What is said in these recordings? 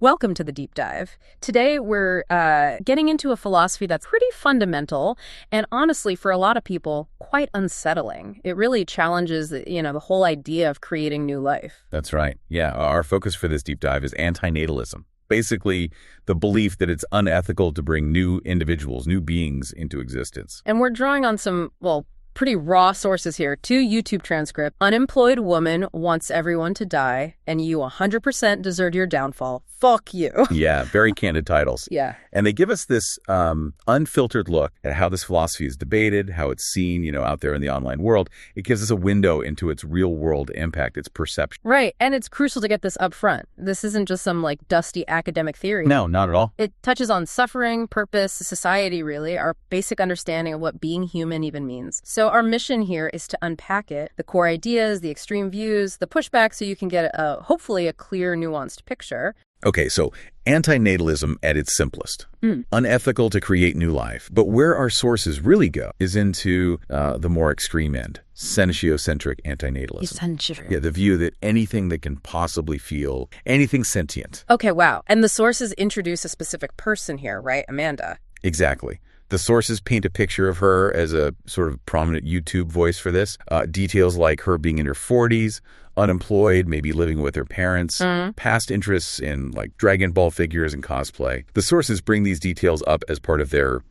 Welcome to the Deep Dive. Today, we're getting into a philosophy that's pretty fundamental and honestly, for a lot of people, quite unsettling. It really challenges, the whole idea of creating new life. That's right. Yeah, our focus for this deep dive is anti-natalism. Basically, the belief that it's unethical to bring new individuals, new beings into existence. And we're drawing on some, pretty raw sources here. 2 YouTube transcripts. Unemployed woman wants everyone to die, and you 100% deserve your downfall. Fuck you. Yeah, very candid titles. Yeah. And they give us this unfiltered look at how this philosophy is debated, how it's seen, out there in the online world. It gives us a window into its real-world impact, its perception. Right, and it's crucial to get this up front. This isn't just some, dusty academic theory. No, not at all. It touches on suffering, purpose, society, really, our basic understanding of what being human even means. So our mission here is to unpack it, the core ideas, the extreme views, the pushback, so you can get, hopefully, a clear, nuanced picture. Okay, so anti-natalism at its simplest. Unethical to create new life. But where our sources really go is into the more extreme end, sentient-centric anti-natalism. Yeah, the view that anything that can possibly feel, anything sentient. Okay, wow. And the sources introduce a specific person here, right? Amanda. Exactly. The sources paint a picture of her as a sort of prominent YouTube voice for this. Details like her being in her 40s, unemployed, maybe living with her parents, past interests in Dragon Ball figures and cosplay. The sources bring these details up as part of their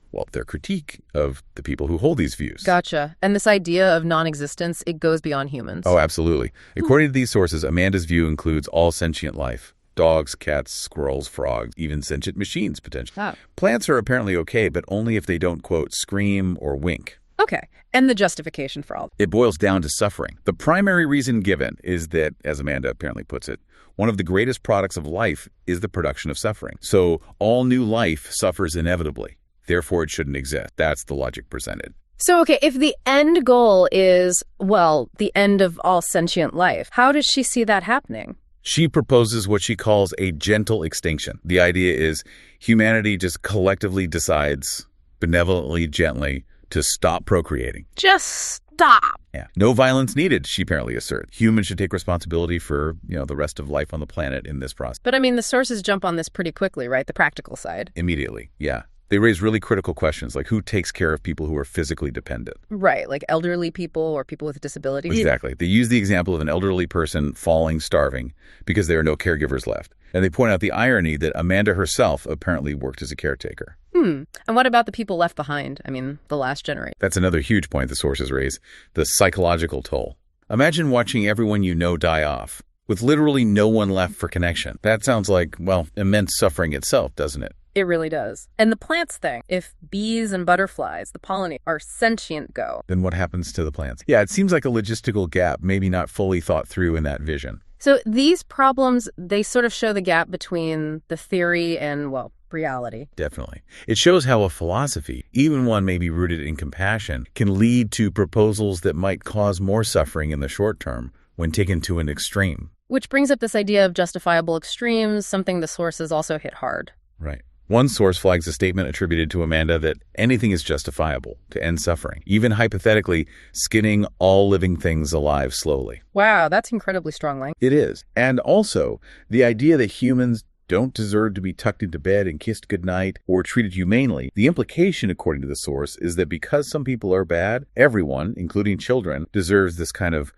critique of the people who hold these views. Gotcha. And this idea of non-existence, it goes beyond humans. Oh, absolutely. According to these sources, Amanda's view includes all sentient life. Dogs, cats, squirrels, frogs, even sentient machines, potentially. Oh. Plants are apparently okay, but only if they don't, quote, scream or wink. Okay. And the justification for all. It boils down to suffering. The primary reason given is that, as Amanda apparently puts it, one of the greatest products of life is the production of suffering. So all new life suffers inevitably. Therefore, it shouldn't exist. That's the logic presented. So, okay, if the end goal is, the end of all sentient life, how does she see that happening? She proposes what she calls a gentle extinction. The idea is humanity just collectively decides, benevolently, gently, to stop procreating. Just stop. Yeah. No violence needed, she apparently asserts. Humans should take responsibility for, the rest of life on the planet in this process. But the sources jump on this pretty quickly, right? The practical side. Immediately, yeah. They raise really critical questions like who takes care of people who are physically dependent? Right, like elderly people or people with disabilities. Exactly. They use the example of an elderly person falling starving because there are no caregivers left. And they point out the irony that Amanda herself apparently worked as a caretaker. And what about the people left behind? The last generation. That's another huge point the sources raise, the psychological toll. Imagine watching everyone you know die off, with literally no one left for connection. That sounds like, immense suffering itself, doesn't it? It really does. And the plants thing, if bees and butterflies, the pollinators, are sentient then what happens to the plants? Yeah, it seems like a logistical gap, maybe not fully thought through in that vision. So these problems, they sort of show the gap between the theory and, reality. Definitely. It shows how a philosophy, even one maybe rooted in compassion, can lead to proposals that might cause more suffering in the short term when taken to an extreme. Which brings up this idea of justifiable extremes, something the sources also hit hard. Right. One source flags a statement attributed to Amanda that anything is justifiable to end suffering, even hypothetically skinning all living things alive slowly. Wow, that's incredibly strong language. It is. And also, the idea that humans don't deserve to be tucked into bed and kissed goodnight or treated humanely. The implication, according to the source, is that because some people are bad, everyone, including children, deserves this kind of,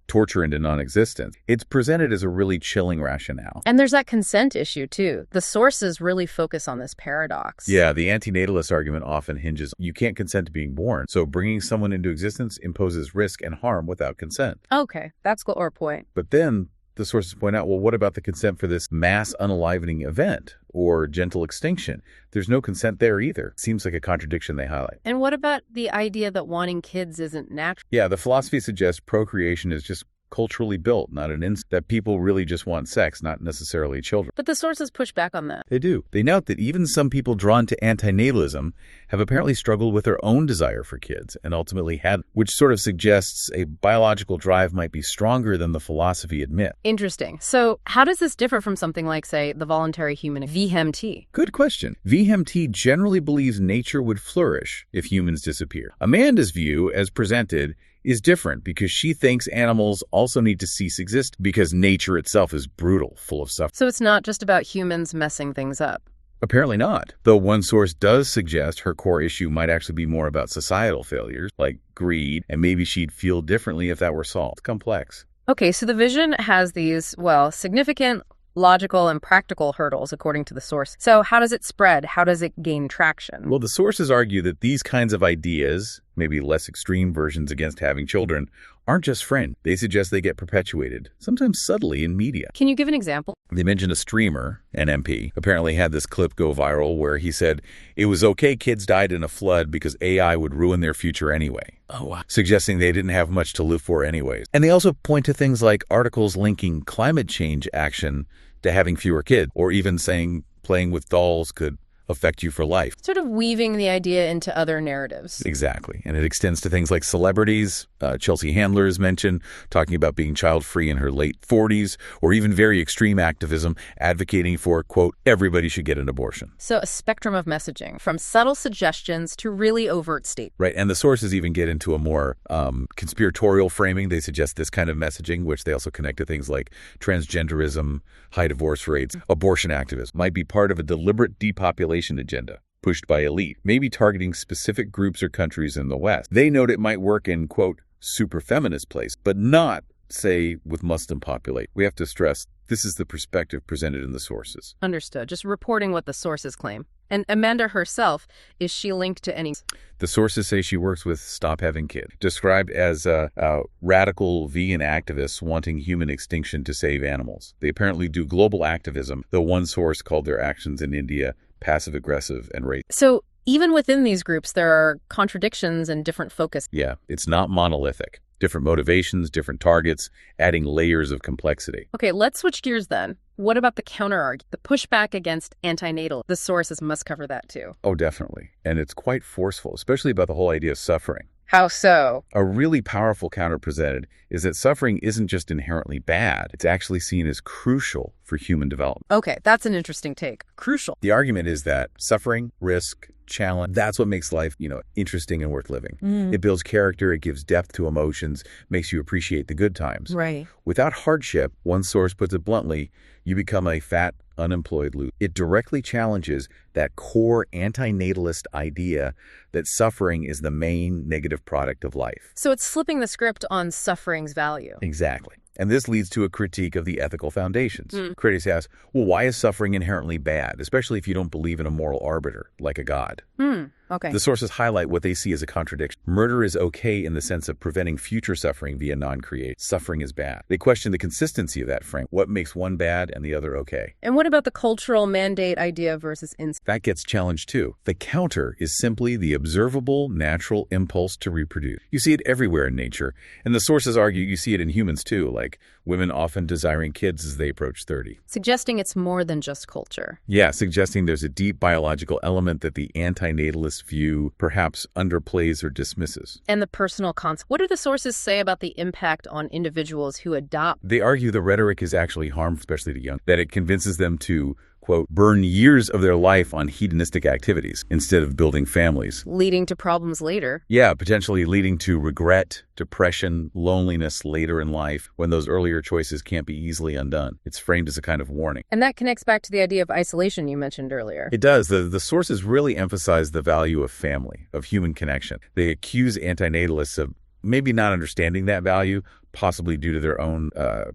torture into non-existence. It's presented as a really chilling rationale. And there's that consent issue, too. The sources really focus on this paradox. Yeah, the anti-natalist argument often hinges, you can't consent to being born, so bringing someone into existence imposes risk and harm without consent. Okay, that's our point. But then the sources point out, what about the consent for this mass unalivening event or gentle extinction? There's no consent there either. Seems like a contradiction they highlight. And what about the idea that wanting kids isn't natural? Yeah, the philosophy suggests procreation is just culturally built, not an instinct, that people really just want sex, not necessarily children. But the sources push back on that. They do. They note that even some people drawn to anti-natalism have apparently struggled with their own desire for kids and ultimately had, which sort of suggests a biological drive might be stronger than the philosophy admits. Interesting. So how does this differ from something like, say, the voluntary human VMT? Good question. VMT generally believes nature would flourish if humans disappear. Amanda's view, as presented, is different because she thinks animals also need to cease exist because nature itself is brutal, full of suffering. So it's not just about humans messing things up. Apparently not, though one source does suggest her core issue might actually be more about societal failures, like greed, and maybe she'd feel differently if that were solved. It's complex. Okay, so the vision has these, well, significant logical and practical hurdles, according to the source. So how does it spread? How does it gain traction? Well, the sources argue that these kinds of ideas, maybe less extreme versions against having children, aren't just fringe. They suggest they get perpetuated, sometimes subtly in media. Can you give an example? They mentioned a streamer, an MP, apparently had this clip go viral where he said, it was okay kids died in a flood because AI would ruin their future anyway. Oh, wow. Suggesting they didn't have much to live for anyways. And they also point to things like articles linking climate change action to having fewer kids, or even saying playing with dolls could affect you for life. Sort of weaving the idea into other narratives. Exactly. And it extends to things like celebrities. Chelsea Handler is mentioned, talking about being child-free in her late 40s, or even very extreme activism, advocating for, quote, everybody should get an abortion. So a spectrum of messaging, from subtle suggestions to really overt statements. Right. And the sources even get into a more conspiratorial framing. They suggest this kind of messaging, which they also connect to things like transgenderism, high divorce rates, abortion activism, might be part of a deliberate depopulation agenda pushed by elite, maybe targeting specific groups or countries in the West. They note it might work in, quote, super feminist place, but not, say, with Muslim population. We have to stress this is the perspective presented in the sources. Understood. Just reporting what the sources claim. And Amanda herself, is she linked to any? The sources say she works with Stop Having Kids, described as radical vegan activists wanting human extinction to save animals. They apparently do global activism, though one source called their actions in India passive-aggressive and racist. So even within these groups, there are contradictions and different focus. Yeah, it's not monolithic. Different motivations, different targets, adding layers of complexity. Okay, let's switch gears then. What about the counter-argument, the pushback against anti-natal? The sources must cover that too. Oh, definitely. And it's quite forceful, especially about the whole idea of suffering. How so? A really powerful counter presented is that suffering isn't just inherently bad. It's actually seen as crucial for human development. Okay, that's an interesting take. Crucial. The argument is that suffering, risk, challenge, that's what makes life, interesting and worth living. It builds character, it gives depth to emotions, makes you appreciate the good times. Right. Without hardship, one source puts it bluntly, you become a fat, unemployed loser. It directly challenges that core anti-natalist idea that suffering is the main negative product of life. So it's flipping the script on suffering's value. Exactly. And this leads to a critique of the ethical foundations. Critics ask, well, why is suffering inherently bad, especially if you don't believe in a moral arbiter, like a god? Okay. The sources highlight what they see as a contradiction. Murder is okay in the sense of preventing future suffering via non-create. Suffering is bad. They question the consistency of that frame. What makes one bad and the other okay? And what about the cultural mandate idea versus instinct? That gets challenged too. The counter is simply the observable natural impulse to reproduce. You see it everywhere in nature. And the sources argue you see it in humans too, like women often desiring kids as they approach 30. Suggesting it's more than just culture. Yeah, suggesting there's a deep biological element that the anti-natalist view perhaps underplays or dismisses. And the personal concept. What do the sources say about the impact on individuals who adopt? They argue the rhetoric is actually harmful, especially to young, that it convinces them to, quote, burn years of their life on hedonistic activities instead of building families. Leading to problems later. Yeah, potentially leading to regret, depression, loneliness later in life when those earlier choices can't be easily undone. It's framed as a kind of warning. And that connects back to the idea of isolation you mentioned earlier. It does. The sources really emphasize the value of family, of human connection. They accuse anti-natalists of maybe not understanding that value, possibly due to their own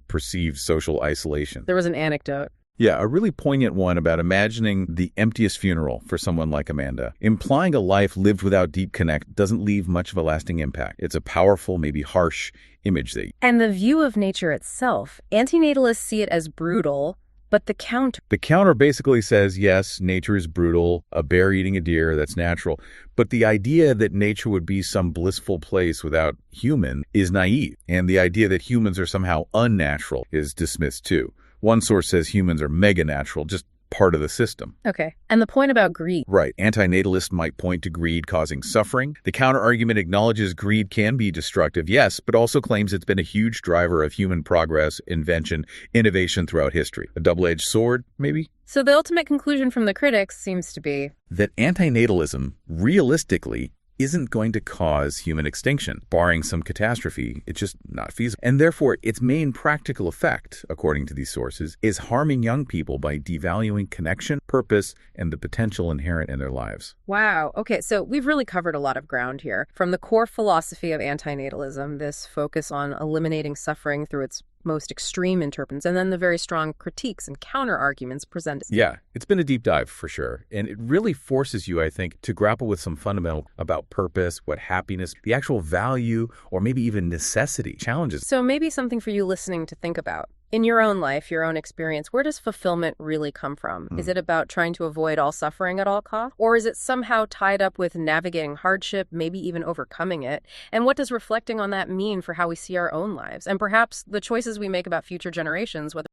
perceived social isolation. There was an anecdote. Yeah, a really poignant one about imagining the emptiest funeral for someone like Amanda. Implying a life lived without deep connect doesn't leave much of a lasting impact. It's a powerful, maybe harsh image. And the view of nature itself, anti-natalists see it as brutal, but the counter basically says, yes, nature is brutal, a bear eating a deer, that's natural. But the idea that nature would be some blissful place without human is naive. And the idea that humans are somehow unnatural is dismissed too. One source says humans are mega-natural, just part of the system. Okay. And the point about greed. Right. Anti-natalists might point to greed causing suffering. The counter-argument acknowledges greed can be destructive, yes, but also claims it's been a huge driver of human progress, invention, innovation throughout history. A double-edged sword, maybe? So the ultimate conclusion from the critics seems to be that anti-natalism, realistically, isn't going to cause human extinction. Barring some catastrophe, it's just not feasible. And therefore, its main practical effect, according to these sources, is harming young people by devaluing connection, purpose, and the potential inherent in their lives. Wow. Okay, so we've really covered a lot of ground here. From the core philosophy of anti-natalism, this focus on eliminating suffering through its most extreme interpretations, and then the very strong critiques and counter-arguments presented. Yeah, it's been a deep dive for sure. And it really forces you, I think, to grapple with some fundamental about purpose, what happiness, the actual value, or maybe even necessity challenges. So maybe something for you listening to think about. In your own life, your own experience, where does fulfillment really come from? Is it about trying to avoid all suffering at all costs? Or is it somehow tied up with navigating hardship, maybe even overcoming it? And what does reflecting on that mean for how we see our own lives? And perhaps the choices we make about future generations, whether